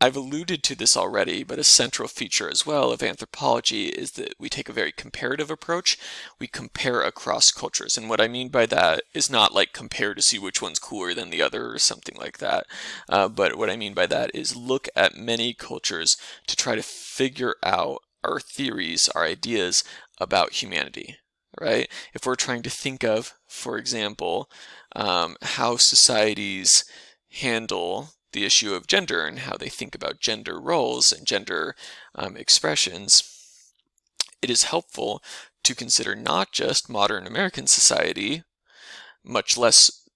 I've alluded to this already, but a central feature as well of anthropology is that we take a very comparative approach. We compare across cultures. And what I mean by that is not like compare to see which one's cooler than the other or something like that. But what I mean by that is look at many cultures to try to figure out our theories, our ideas about humanity, right? If we're trying to think of, for example, how societies handle the issue of gender and how they think about gender roles and gender expressions, it is helpful to consider not just modern American society, much less,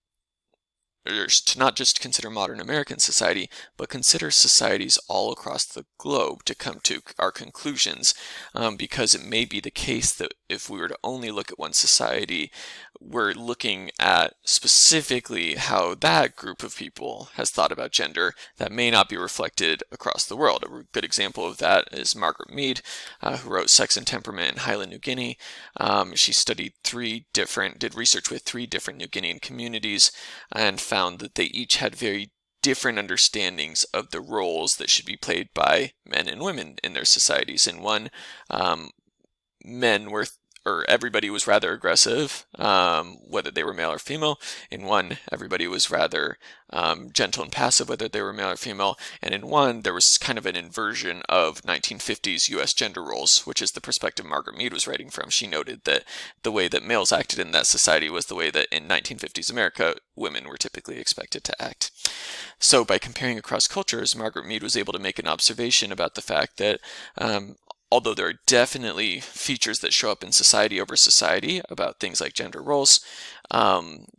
or to not just consider modern American society, but consider societies all across the globe to come to our conclusions, because it may be the case that if we were to only look at one society, we're looking at specifically how that group of people has thought about gender that may not be reflected across the world. A good example of that is Margaret Mead, who wrote Sex and Temperament in Highland New Guinea. She did research with 3 different New Guinean communities and found that they each had very different understandings of the roles that should be played by men and women in their societies. In one, everybody was rather aggressive, whether they were male or female. In one, everybody was rather gentle and passive, whether they were male or female. And in one, there was kind of an inversion of 1950s US gender roles, which is the perspective Margaret Mead was writing from. She noted that the way that males acted in that society was the way that in 1950s America, women were typically expected to act. So by comparing across cultures, Margaret Mead was able to make an observation about the fact that although there are definitely features that show up in society over society about things like gender roles,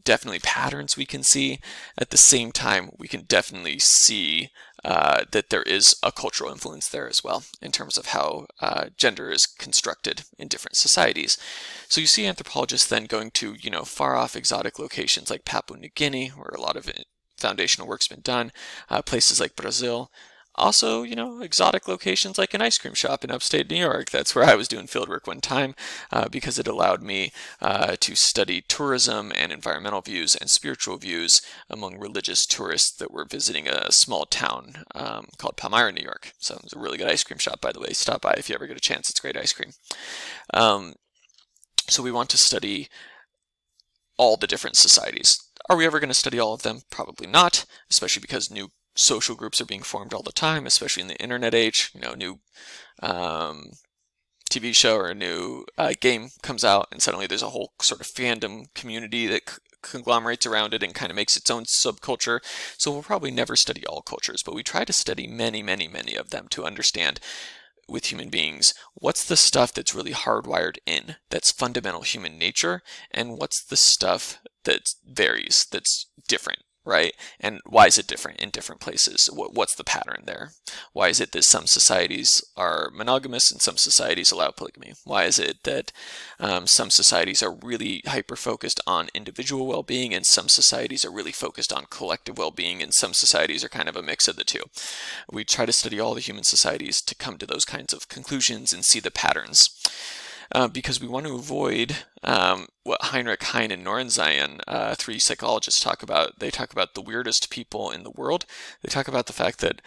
definitely patterns we can see. At the same time, we can definitely see that there is a cultural influence there as well in terms of how gender is constructed in different societies. So you see anthropologists then going to, far off exotic locations like Papua New Guinea, where a lot of foundational work's been done, places like Brazil. Also, exotic locations like an ice cream shop in upstate New York. That's where I was doing fieldwork one time because it allowed me to study tourism and environmental views and spiritual views among religious tourists that were visiting a small town called Palmyra, New York. So it was a really good ice cream shop, by the way. Stop by if you ever get a chance. It's great ice cream. So we want to study all the different societies. Are we ever going to study all of them? Probably not, especially because new social groups are being formed all the time, especially in the internet age. New TV show or a new game comes out, and suddenly there's a whole sort of fandom community that conglomerates around it and kind of makes its own subculture. So we'll probably never study all cultures, but we try to study many, many, many of them to understand with human beings what's the stuff that's really hardwired in, that's fundamental human nature, and what's the stuff that varies, that's different. Right? And why is it different in different places? What's the pattern there? Why is it that some societies are monogamous and some societies allow polygamy? Why is it that some societies are really hyper-focused on individual well-being and some societies are really focused on collective well-being and some societies are kind of a mix of the two? We try to study all the human societies to come to those kinds of conclusions and see the patterns. Because we want to avoid what Heinrich Heine and Norenzayan, 3 psychologists, talk about. They talk about the weirdest people in the world. They talk about the fact that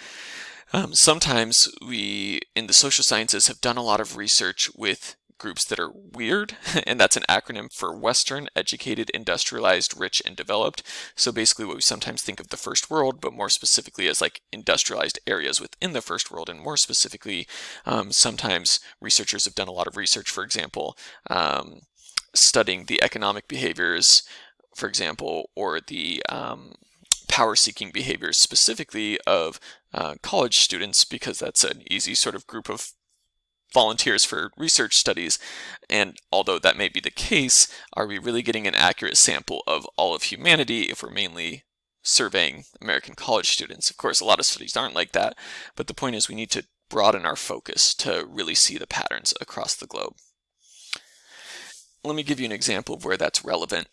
sometimes we, in the social sciences, have done a lot of research with groups that are weird, and that's an acronym for Western, Educated, Industrialized, Rich, and Developed. So basically what we sometimes think of the first world, but more specifically as like industrialized areas within the first world, and more specifically, sometimes researchers have done a lot of research, for example, studying the economic behaviors, for example, or the power-seeking behaviors specifically of college students, because that's an easy sort of group of volunteers for research studies. And although that may be the case, are we really getting an accurate sample of all of humanity if we're mainly surveying American college students? Of course, a lot of studies aren't like that, but the point is we need to broaden our focus to really see the patterns across the globe. Let me give you an example of where that's relevant.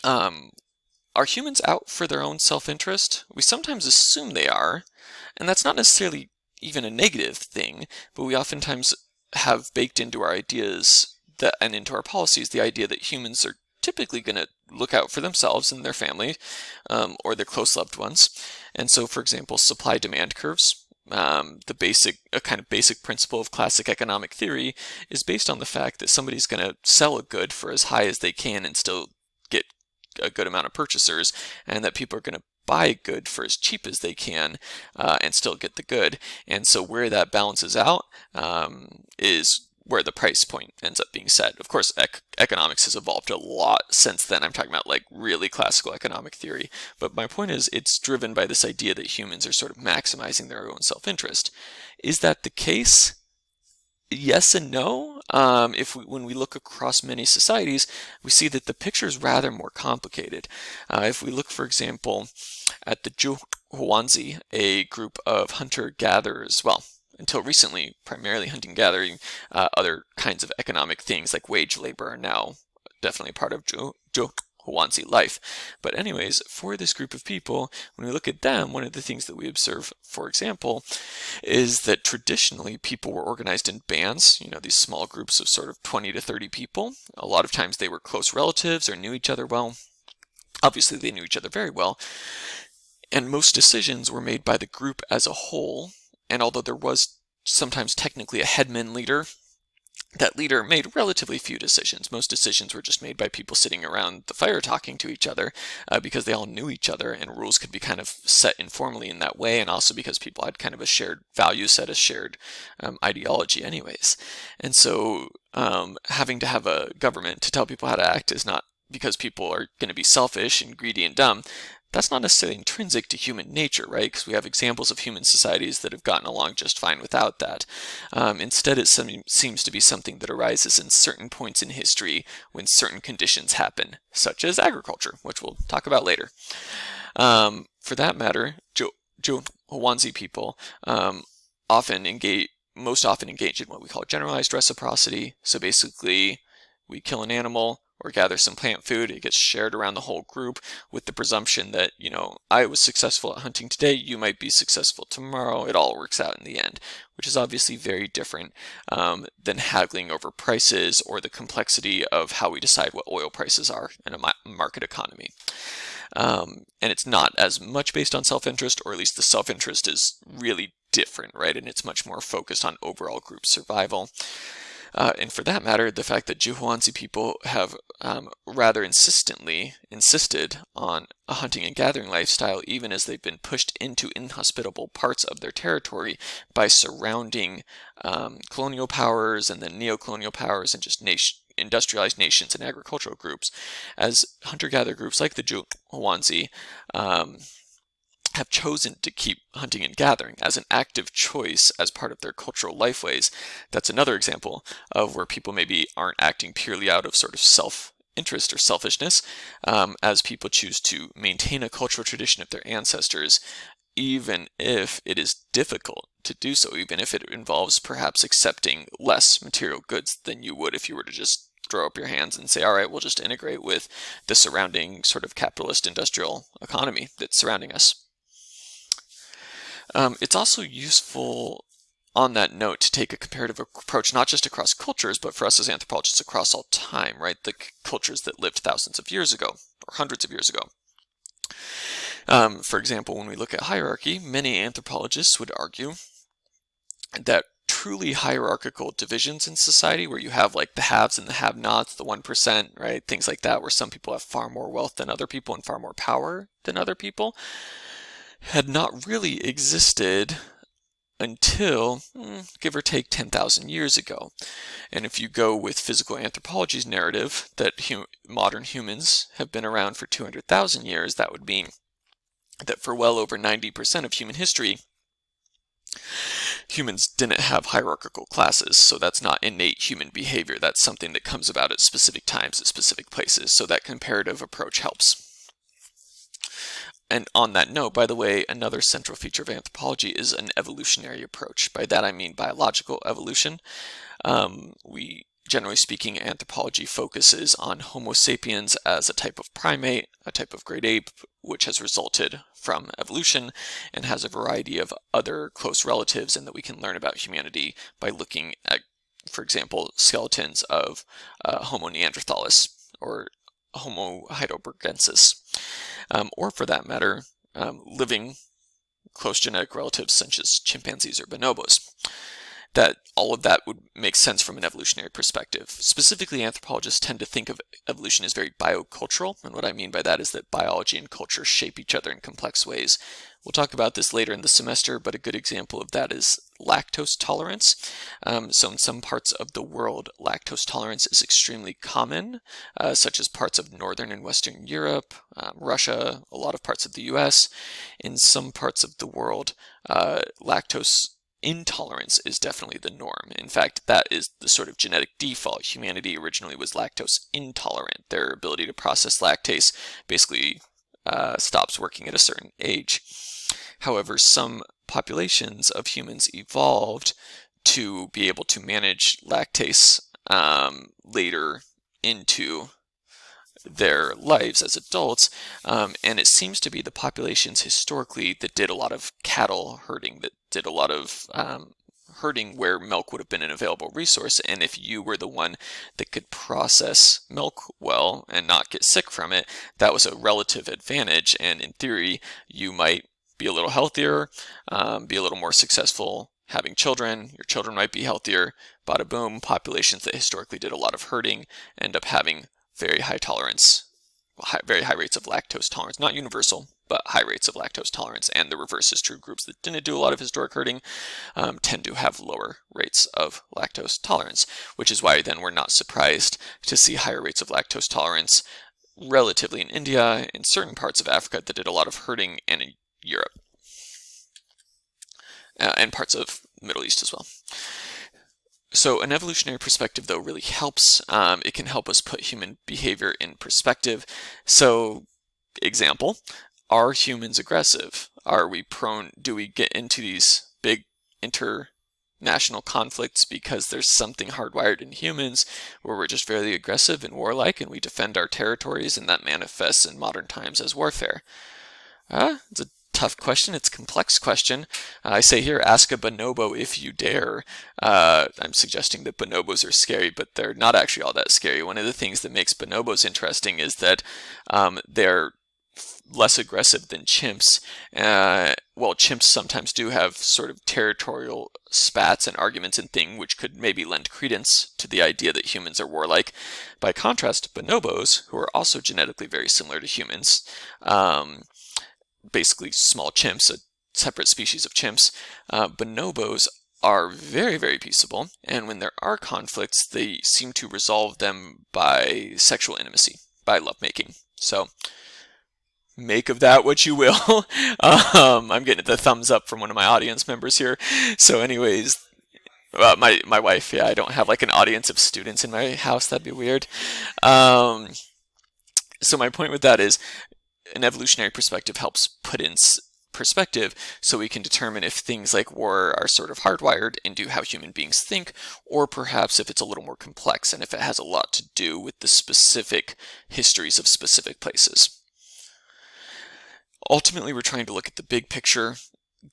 Are humans out for their own self-interest? We sometimes assume they are, and that's not necessarily even a negative thing, but we oftentimes have baked into our ideas and into our policies the idea that humans are typically going to look out for themselves and their family or their close loved ones. And so, for example, supply-demand curves a kind of basic principle of classic economic theory is based on the fact that somebody's going to sell a good for as high as they can and still get a good amount of purchasers, and that people are going to buy a good for as cheap as they can and still get the good. And so where that balances out is where the price point ends up being set. Of course, economics has evolved a lot since then. I'm talking about like really classical economic theory. But my point is, it's driven by this idea that humans are sort of maximizing their own self-interest. Is that the case? Yes and no. When we look across many societies, we see that the picture is rather more complicated. If we look, for example, at the Juhuanzi, a group of hunter-gatherers, well, until recently, primarily hunting-gathering, other kinds of economic things like wage labor are now definitely part of Juhuanzi life. But anyways, for this group of people, when we look at them, one of the things that we observe, for example, is that traditionally people were organized in bands, these small groups of sort of 20 to 30 people. A lot of times they were close relatives or knew each other well. Obviously, they knew each other very well. And most decisions were made by the group as a whole. And although there was sometimes technically a headman leader, that leader made relatively few decisions. Most decisions were just made by people sitting around the fire talking to each other because they all knew each other, and rules could be kind of set informally in that way, and also because people had kind of a shared value set, a shared ideology anyways. And so having to have a government to tell people how to act is not because people are going to be selfish and greedy and dumb. That's not necessarily intrinsic to human nature, right? Because we have examples of human societies that have gotten along just fine without that. Instead, it seems to be something that arises in certain points in history when certain conditions happen, such as agriculture, which we'll talk about later. For that matter, Juhuanzi people most often engage in what we call generalized reciprocity. So basically, we kill an animal or gather some plant food, it gets shared around the whole group with the presumption that, I was successful at hunting today, you might be successful tomorrow, it all works out in the end, which is obviously very different than haggling over prices or the complexity of how we decide what oil prices are in a market economy. And it's not as much based on self-interest, or at least the self-interest is really different, right? And it's much more focused on overall group survival. And for that matter, the fact that Juhuanzi people have rather insisted on a hunting and gathering lifestyle, even as they've been pushed into inhospitable parts of their territory by surrounding colonial powers and then neo-colonial powers and just industrialized nations and agricultural groups, as hunter-gatherer groups like the Juhuanzi have chosen to keep hunting and gathering as an active choice as part of their cultural lifeways. That's another example of where people maybe aren't acting purely out of sort of self-interest or selfishness, as people choose to maintain a cultural tradition of their ancestors, even if it is difficult to do so, even if it involves perhaps accepting less material goods than you would if you were to just throw up your hands and say, all right, we'll just integrate with the surrounding sort of capitalist industrial economy that's surrounding us. It's also useful on that note to take a comparative approach, not just across cultures, but for us as anthropologists across all time, right? The cultures that lived thousands of years ago or hundreds of years ago. For example, when we look at hierarchy, many anthropologists would argue that truly hierarchical divisions in society, where you have like the haves and the have-nots, the 1%, right? Things like that, where some people have far more wealth than other people and far more power than other people, had not really existed until, give or take, 10,000 years ago. And if you go with physical anthropology's narrative that modern humans have been around for 200,000 years, that would mean that for well over 90% of human history, humans didn't have hierarchical classes. So that's not innate human behavior. That's something that comes about at specific times, at specific places. So that comparative approach helps. And on that note, by the way, another central feature of anthropology is an evolutionary approach. By that I mean biological evolution. Generally speaking, anthropology focuses on Homo sapiens as a type of primate, a type of great ape, which has resulted from evolution and has a variety of other close relatives, and that we can learn about humanity by looking at, for example, skeletons of Homo neanderthalis or Homo heidelbergensis. Or for that matter, living close genetic relatives such as chimpanzees or bonobos. That all of that would make sense from an evolutionary perspective. Specifically, anthropologists tend to think of evolution as very biocultural, and what I mean by that is that biology and culture shape each other in complex ways. We'll talk about this later in the semester, but a good example of that is lactose tolerance. So in some parts of the world, lactose tolerance is extremely common, such as parts of Northern and Western Europe, Russia, a lot of parts of the US. In some parts of the world, lactose intolerance is definitely the norm. In fact, that is the sort of genetic default. Humanity originally was lactose intolerant. Their ability to process lactase basically stops working at a certain age. However, some populations of humans evolved to be able to manage lactase later into their lives as adults, and it seems to be the populations historically that did a lot of cattle herding, that did a lot of herding where milk would have been an available resource, and if you were the one that could process milk well and not get sick from it, that was a relative advantage, and in theory you might be a little healthier, be a little more successful having children, your children might be healthier, bada boom. Populations that historically did a lot of herding end up having very high tolerance, very high rates of lactose tolerance. Not universal, but high rates of lactose tolerance. And the reverse is true. Groups that didn't do a lot of historic herding tend to have lower rates of lactose tolerance, which is why then we're not surprised to see higher rates of lactose tolerance relatively in India, in certain parts of Africa that did a lot of herding, and in Europe, and parts of the Middle East as well. So an evolutionary perspective, though, really helps. It can help us put human behavior in perspective. So, example, are humans aggressive? Are we prone, do we get into these big international conflicts because there's something hardwired in humans where we're just fairly aggressive and warlike and we defend our territories, and that manifests in modern times as warfare? It's a tough question. It's a complex question. I say here, ask a bonobo if you dare. I'm suggesting that bonobos are scary, but they're not actually all that scary. One of the things that makes bonobos interesting is that they're less aggressive than chimps. Well, chimps sometimes do have sort of territorial spats and arguments and things which could maybe lend credence to the idea that humans are warlike. By contrast, bonobos, who are also genetically very similar to humans, basically small chimps, a separate species of chimps, bonobos are very, very peaceable, and when there are conflicts, they seem to resolve them by sexual intimacy, by lovemaking. So, make of that what you will. I'm getting the thumbs up from one of my audience members here. So anyways, my wife, yeah, I don't have like an audience of students in my house, that'd be weird. So my point with that is, an evolutionary perspective helps put in perspective so we can determine if things like war are sort of hardwired into how human beings think, or perhaps if it's a little more complex and if it has a lot to do with the specific histories of specific places. Ultimately, we're trying to look at the big picture,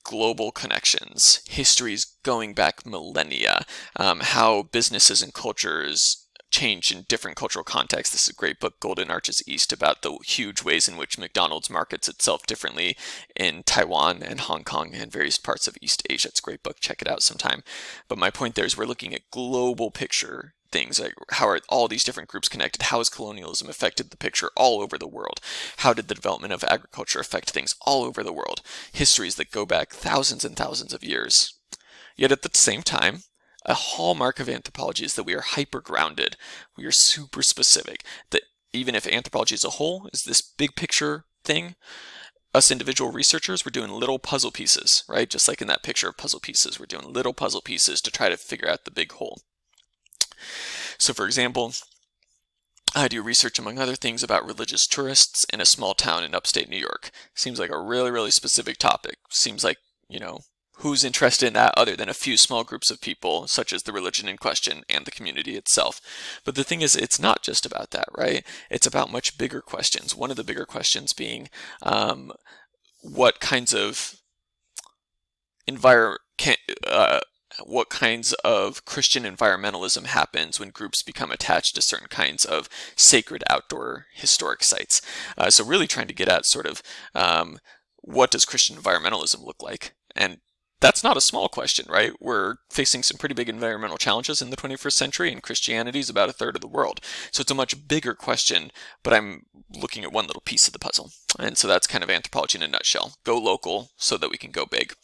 global connections, histories going back millennia, how businesses and cultures change in different cultural contexts. This is a great book, Golden Arches East, about the huge ways in which McDonald's markets itself differently in Taiwan and Hong Kong and various parts of East Asia. It's a great book. Check it out sometime. But my point there is we're looking at global picture things, like how are all these different groups connected? How has colonialism affected the picture all over the world? How did the development of agriculture affect things all over the world? Histories that go back thousands and thousands of years. Yet at the same time, a hallmark of anthropology is that we are hyper-grounded. We are super specific. That even if anthropology as a whole is this big picture thing, us individual researchers, we're doing little puzzle pieces, right? Just like in that picture of puzzle pieces, we're doing little puzzle pieces to try to figure out the big whole. So for example, I do research, among other things, about religious tourists in a small town in upstate New York. Seems like a really, really specific topic. Seems like, who's interested in that other than a few small groups of people, such as the religion in question and the community itself. But the thing is, it's not just about that, right? It's about much bigger questions. One of the bigger questions being, what kinds of Christian environmentalism happens when groups become attached to certain kinds of sacred outdoor historic sites. So really trying to get at sort of what does Christian environmentalism look like? And that's not a small question, right? We're facing some pretty big environmental challenges in the 21st century, and Christianity is about a third of the world. So it's a much bigger question, but I'm looking at one little piece of the puzzle. And so that's kind of anthropology in a nutshell. Go local so that we can go big.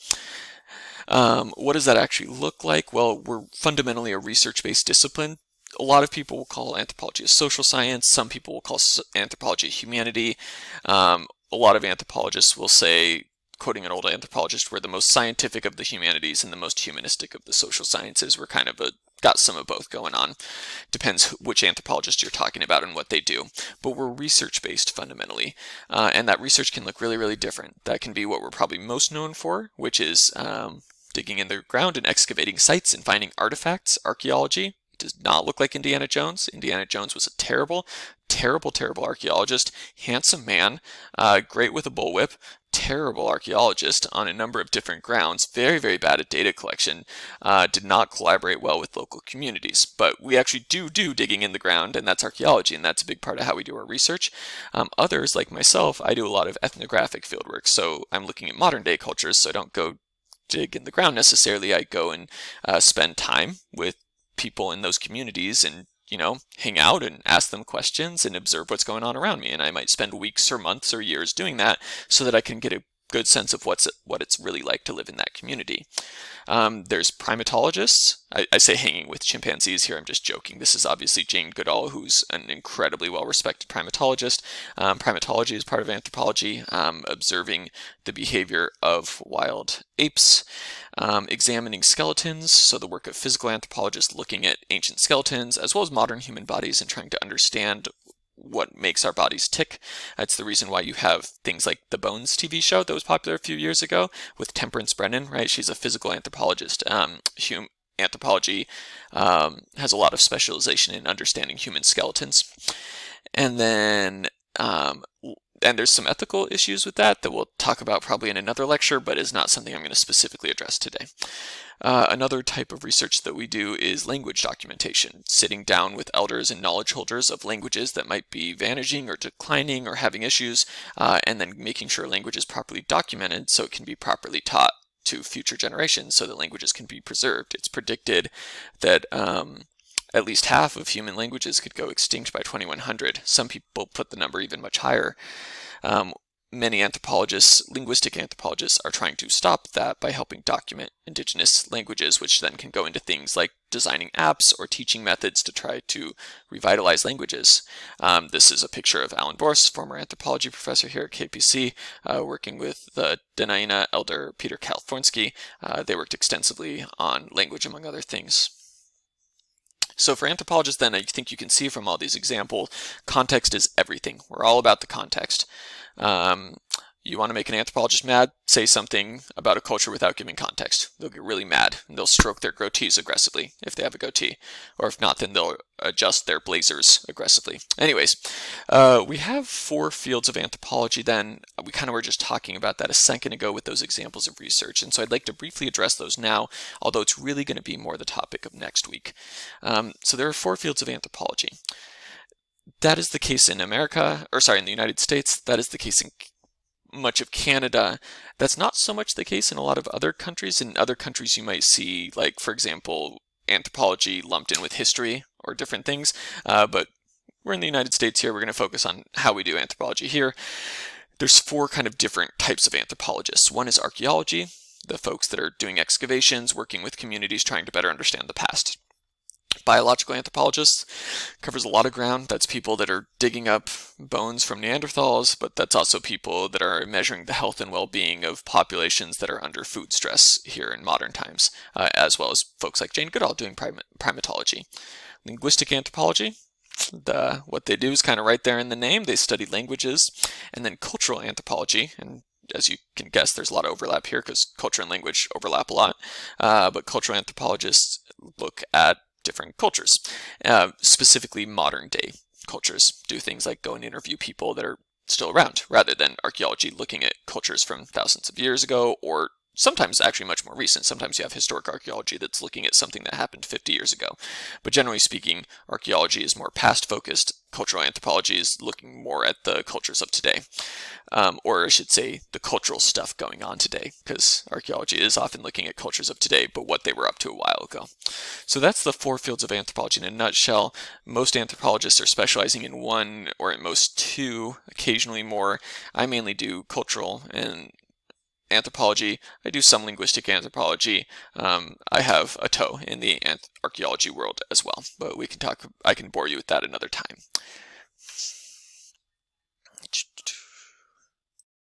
What does that actually look like? Well, we're fundamentally a research-based discipline. A lot of people will call anthropology a social science. Some people will call anthropology a humanity. A lot of anthropologists will say, quoting an old anthropologist, we're the most scientific of the humanities and the most humanistic of the social sciences. We're kind of got some of both going on. Depends which anthropologist you're talking about and what they do. But we're research-based fundamentally. And that research can look really, really different. That can be what we're probably most known for, which is digging in the ground and excavating sites and finding artifacts, archaeology. It does not look like Indiana Jones. Indiana Jones was a terrible, terrible, terrible archaeologist. Handsome man, great with a bullwhip, terrible archaeologist on a number of different grounds, very, very bad at data collection, did not collaborate well with local communities. But we actually do digging in the ground, and that's archaeology, and that's a big part of how we do our research. Others, like myself, I do a lot of ethnographic fieldwork, so I'm looking at modern day cultures, so I don't go dig in the ground necessarily. I go and spend time with people in those communities and hang out and ask them questions and observe what's going on around me. And I might spend weeks or months or years doing that so that I can get a good sense of what it's really like to live in that community. There's primatologists. I say hanging with chimpanzees here, I'm just joking. This is obviously Jane Goodall, who's an incredibly well-respected primatologist. Primatology is part of anthropology, observing the behavior of wild apes, examining skeletons, so the work of physical anthropologists looking at ancient skeletons, as well as modern human bodies and trying to understand what makes our bodies tick. That's the reason why you have things like the Bones TV show that was popular a few years ago with Temperance Brennan, right? She's a physical anthropologist. Anthropology has a lot of specialization in understanding human skeletons. And then and there's some ethical issues with that we'll talk about probably in another lecture, but is not something I'm going to specifically address today. Another type of research that we do is language documentation, sitting down with elders and knowledge holders of languages that might be vanishing or declining or having issues, and then making sure language is properly documented so it can be properly taught to future generations so that languages can be preserved. It's predicted that at least half of human languages could go extinct by 2100. Some people put the number even much higher. Many anthropologists, linguistic anthropologists, are trying to stop that by helping document indigenous languages, which then can go into things like designing apps or teaching methods to try to revitalize languages. This is a picture of Alan Boris, former anthropology professor here at KPC, working with the Dena'ina elder Peter Kalfornsky. They worked extensively on language, among other things. So for anthropologists then, I think you can see from all these examples, context is everything. We're all about the context. You want to make an anthropologist mad? Say something about a culture without giving context. They'll get really mad, and they'll stroke their goatees aggressively if they have a goatee. Or if not, then they'll adjust their blazers aggressively. Anyways, we have 4 fields of anthropology then. We kind of were just talking about that a second ago with those examples of research, and so I'd like to briefly address those now, although it's really going to be more the topic of next week. So there are 4 fields of anthropology. That is the case in America, or sorry, in the United States. That is the case in much of Canada. That's not so much the case in a lot of other countries. In other countries you might see, like, for example, anthropology lumped in with history or different things, but we're in the United States here. We're going to focus on how we do anthropology here. There's 4 kind of different types of anthropologists. One is archaeology, the folks that are doing excavations, working with communities, trying to better understand the past. Biological anthropologists covers a lot of ground. That's people that are digging up bones from Neanderthals, but that's also people that are measuring the health and well-being of populations that are under food stress here in modern times, as well as folks like Jane Goodall doing primatology. Linguistic anthropology, what they do is kind of right there in the name. They study languages. And then cultural anthropology, and as you can guess, there's a lot of overlap here because culture and language overlap a lot, but cultural anthropologists look at different cultures, specifically modern day cultures, do things like go and interview people that are still around rather than archaeology looking at cultures from thousands of years ago or sometimes actually much more recent. Sometimes you have historic archaeology that's looking at something that happened 50 years ago. But generally speaking, archaeology is more past focused. Cultural anthropology is looking more at the cultures of today. Or I should say the cultural stuff going on today, because archaeology is often looking at cultures of today, but what they were up to a while ago. So that's the four fields of anthropology in a nutshell. Most anthropologists are specializing in one or at most two, occasionally more. I mainly do cultural and anthropology. I do some linguistic anthropology. I have a toe in the archaeology world as well, but we can talk. I can bore you with that another time.